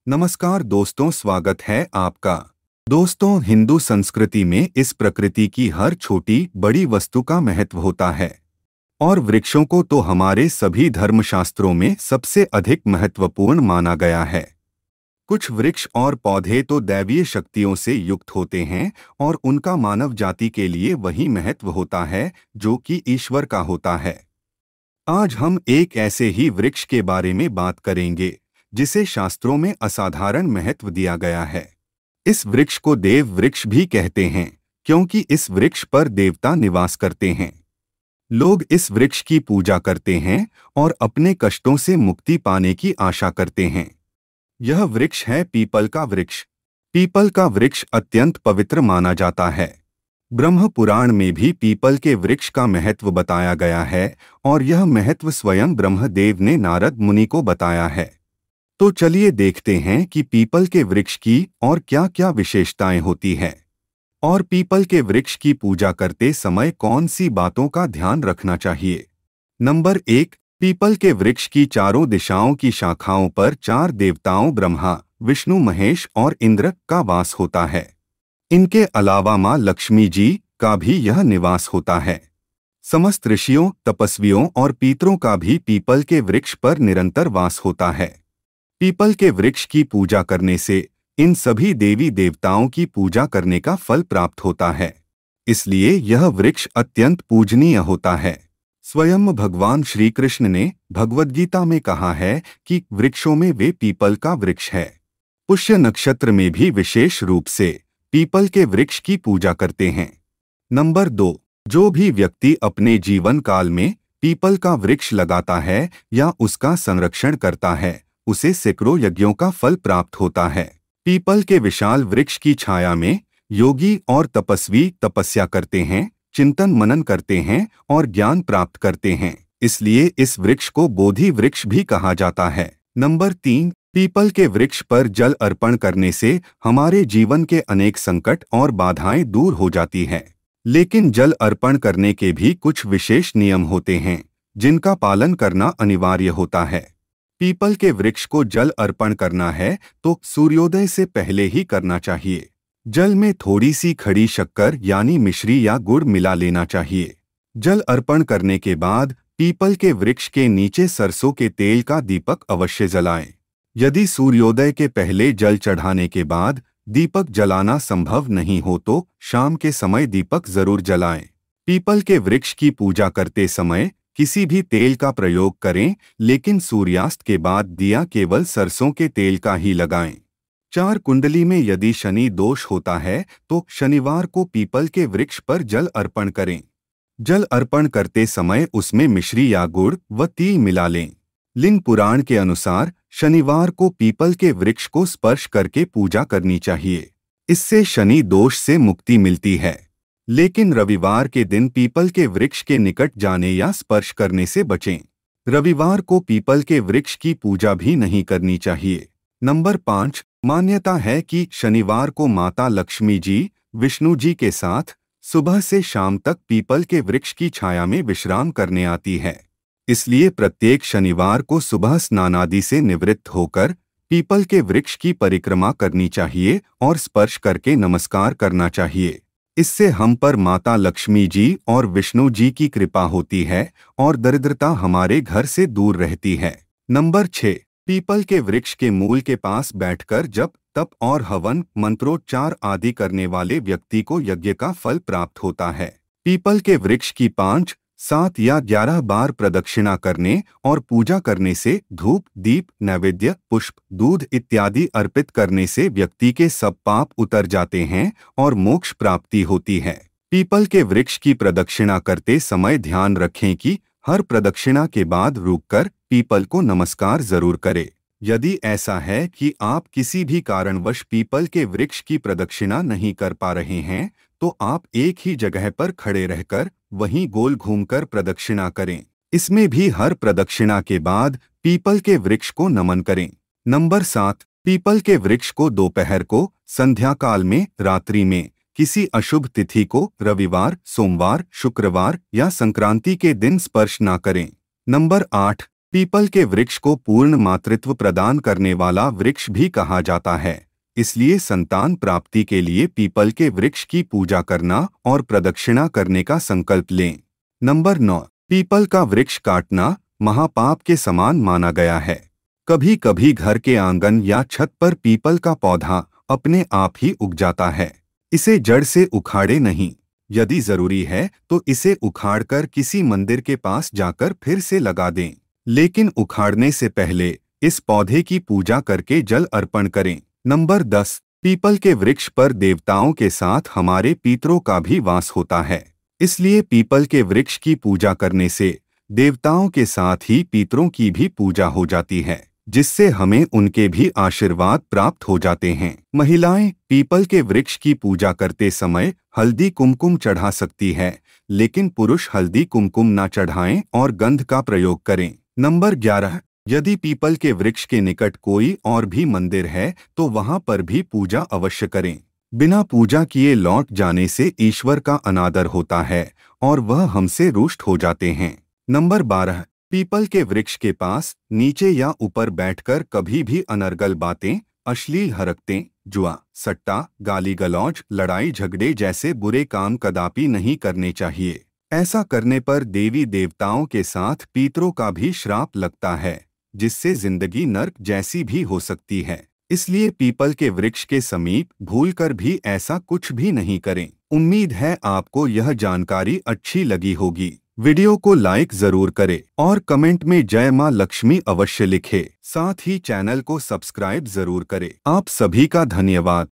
नमस्कार दोस्तों, स्वागत है आपका। दोस्तों, हिंदू संस्कृति में इस प्रकृति की हर छोटी बड़ी वस्तु का महत्व होता है और वृक्षों को तो हमारे सभी धर्मशास्त्रों में सबसे अधिक महत्वपूर्ण माना गया है। कुछ वृक्ष और पौधे तो दैवीय शक्तियों से युक्त होते हैं और उनका मानव जाति के लिए वही महत्व होता है जो कि ईश्वर का होता है। आज हम एक ऐसे ही वृक्ष के बारे में बात करेंगे जिसे शास्त्रों में असाधारण महत्व दिया गया है। इस वृक्ष को देव वृक्ष भी कहते हैं क्योंकि इस वृक्ष पर देवता निवास करते हैं। लोग इस वृक्ष की पूजा करते हैं और अपने कष्टों से मुक्ति पाने की आशा करते हैं। यह वृक्ष है पीपल का वृक्ष। पीपल का वृक्ष अत्यंत पवित्र माना जाता है। ब्रह्म पुराण में भी पीपल के वृक्ष का महत्व बताया गया है और यह महत्व स्वयं ब्रह्मदेव ने नारद मुनि को बताया है। तो चलिए देखते हैं कि पीपल के वृक्ष की और क्या-क्या विशेषताएं होती हैं और पीपल के वृक्ष की पूजा करते समय कौन सी बातों का ध्यान रखना चाहिए। नंबर 1, पीपल के वृक्ष की चारों दिशाओं की शाखाओं पर 4 देवताओं ब्रह्मा, विष्णु, महेश और इंद्र का वास होता है। इनके अलावा मां लक्ष्मी जी का भी यह निवास होता है। समस्त ऋषियों, तपस्वियों और पितरों का भी पीपल के वृक्ष पर निरंतर वास होता है। पीपल के वृक्ष की पूजा करने से इन सभी देवी देवताओं की पूजा करने का फल प्राप्त होता है, इसलिए यह वृक्ष अत्यंत पूजनीय होता है। स्वयं भगवान श्री कृष्ण ने भगवद गीता में कहा है कि वृक्षों में वे पीपल का वृक्ष है। पुष्य नक्षत्र में भी विशेष रूप से पीपल के वृक्ष की पूजा करते हैं। नंबर 2, जो भी व्यक्ति अपने जीवन काल में पीपल का वृक्ष लगाता है या उसका संरक्षण करता है उसे सैकड़ों यज्ञों का फल प्राप्त होता है। पीपल के विशाल वृक्ष की छाया में योगी और तपस्वी तपस्या करते हैं, चिंतन मनन करते हैं और ज्ञान प्राप्त करते हैं, इसलिए इस वृक्ष को बोधि वृक्ष भी कहा जाता है। नंबर 3, पीपल के वृक्ष पर जल अर्पण करने से हमारे जीवन के अनेक संकट और बाधाएं दूर हो जाती हैं। लेकिन जल अर्पण करने के भी कुछ विशेष नियम होते हैं जिनका पालन करना अनिवार्य होता है। पीपल के वृक्ष को जल अर्पण करना है तो सूर्योदय से पहले ही करना चाहिए। जल में थोड़ी सी खड़ी शक्कर यानी मिश्री या गुड़ मिला लेना चाहिए। जल अर्पण करने के बाद पीपल के वृक्ष के नीचे सरसों के तेल का दीपक अवश्य जलाएं। यदि सूर्योदय के पहले जल चढ़ाने के बाद दीपक जलाना संभव नहीं हो तो शाम के समय दीपक जरूर जलाएं। पीपल के वृक्ष की पूजा करते समय किसी भी तेल का प्रयोग करें, लेकिन सूर्यास्त के बाद दिया केवल सरसों के तेल का ही लगाएं। 4 कुंडली में यदि शनि दोष होता है तो शनिवार को पीपल के वृक्ष पर जल अर्पण करें। जल अर्पण करते समय उसमें मिश्री या गुड़ व तिल मिला लें। लिंग पुराण के अनुसार शनिवार को पीपल के वृक्ष को स्पर्श करके पूजा करनी चाहिए, इससे शनि दोष से मुक्ति मिलती है। लेकिन रविवार के दिन पीपल के वृक्ष के निकट जाने या स्पर्श करने से बचें। रविवार को पीपल के वृक्ष की पूजा भी नहीं करनी चाहिए। नंबर 5, मान्यता है कि शनिवार को माता लक्ष्मी जी विष्णु जी के साथ सुबह से शाम तक पीपल के वृक्ष की छाया में विश्राम करने आती है, इसलिए प्रत्येक शनिवार को सुबह स्नानादि से निवृत्त होकर पीपल के वृक्ष की परिक्रमा करनी चाहिए और स्पर्श करके नमस्कार करना चाहिए। इससे हम पर माता लक्ष्मी जी और विष्णु जी की कृपा होती है और दरिद्रता हमारे घर से दूर रहती है। नंबर 6, पीपल के वृक्ष के मूल के पास बैठकर जप, तप और हवन मंत्रोच्चार आदि करने वाले व्यक्ति को यज्ञ का फल प्राप्त होता है। पीपल के वृक्ष की 5, 7 या 11 बार प्रदक्षिणा करने और पूजा करने से धूप, दीप, नैवेद्य, पुष्प, दूध इत्यादि अर्पित करने से व्यक्ति के सब पाप उतर जाते हैं और मोक्ष प्राप्ति होती है। पीपल के वृक्ष की प्रदक्षिणा करते समय ध्यान रखें कि हर प्रदक्षिणा के बाद रुककर पीपल को नमस्कार जरूर करें। यदि ऐसा है कि आप किसी भी कारणवश पीपल के वृक्ष की प्रदक्षिणा नहीं कर पा रहे हैं तो आप एक ही जगह पर खड़े रहकर वहीं गोल घूमकर प्रदक्षिणा करें। इसमें भी हर प्रदक्षिणा के बाद पीपल के वृक्ष को नमन करें। नंबर 7, पीपल के वृक्ष को दोपहर को, संध्या काल में, रात्रि में, किसी अशुभ तिथि को, रविवार, सोमवार, शुक्रवार या संक्रांति के दिन स्पर्श न करें। नंबर 8, पीपल के वृक्ष को पूर्ण मातृत्व प्रदान करने वाला वृक्ष भी कहा जाता है, इसलिए संतान प्राप्ति के लिए पीपल के वृक्ष की पूजा करना और प्रदक्षिणा करने का संकल्प लें। नंबर 9, पीपल का वृक्ष काटना महापाप के समान माना गया है। कभी कभी घर के आंगन या छत पर पीपल का पौधा अपने आप ही उग जाता है। इसे जड़ से उखाड़े नहीं, यदि जरूरी है तो इसे उखाड़कर किसी मंदिर के पास जाकर फिर से लगा दें, लेकिन उखाड़ने से पहले इस पौधे की पूजा करके जल अर्पण करें। नंबर 10, पीपल के वृक्ष पर देवताओं के साथ हमारे पितरों का भी वास होता है, इसलिए पीपल के वृक्ष की पूजा करने से देवताओं के साथ ही पितरों की भी पूजा हो जाती है, जिससे हमें उनके भी आशीर्वाद प्राप्त हो जाते हैं। महिलाएं पीपल के वृक्ष की पूजा करते समय हल्दी कुमकुम चढ़ा सकती है, लेकिन पुरुष हल्दी कुमकुम न चढ़ाएं और गंध का प्रयोग करें। नंबर 11, यदि पीपल के वृक्ष के निकट कोई और भी मंदिर है तो वहां पर भी पूजा अवश्य करें। बिना पूजा किए लौट जाने से ईश्वर का अनादर होता है और वह हमसे रुष्ट हो जाते हैं। नंबर 12, पीपल के वृक्ष के पास नीचे या ऊपर बैठकर कभी भी अनर्गल बातें, अश्लील हरकतें, जुआ, सट्टा, गाली गलौज, लड़ाई झगड़े जैसे बुरे काम कदापि नहीं करने चाहिए। ऐसा करने पर देवी देवताओं के साथ पितरों का भी श्राप लगता है, जिससे जिंदगी नर्क जैसी भी हो सकती है। इसलिए पीपल के वृक्ष के समीप भूलकर भी ऐसा कुछ भी नहीं करें। उम्मीद है आपको यह जानकारी अच्छी लगी होगी। वीडियो को लाइक जरूर करें और कमेंट में जय मां लक्ष्मी अवश्य लिखें। साथ ही चैनल को सब्सक्राइब जरूर करें। आप सभी का धन्यवाद।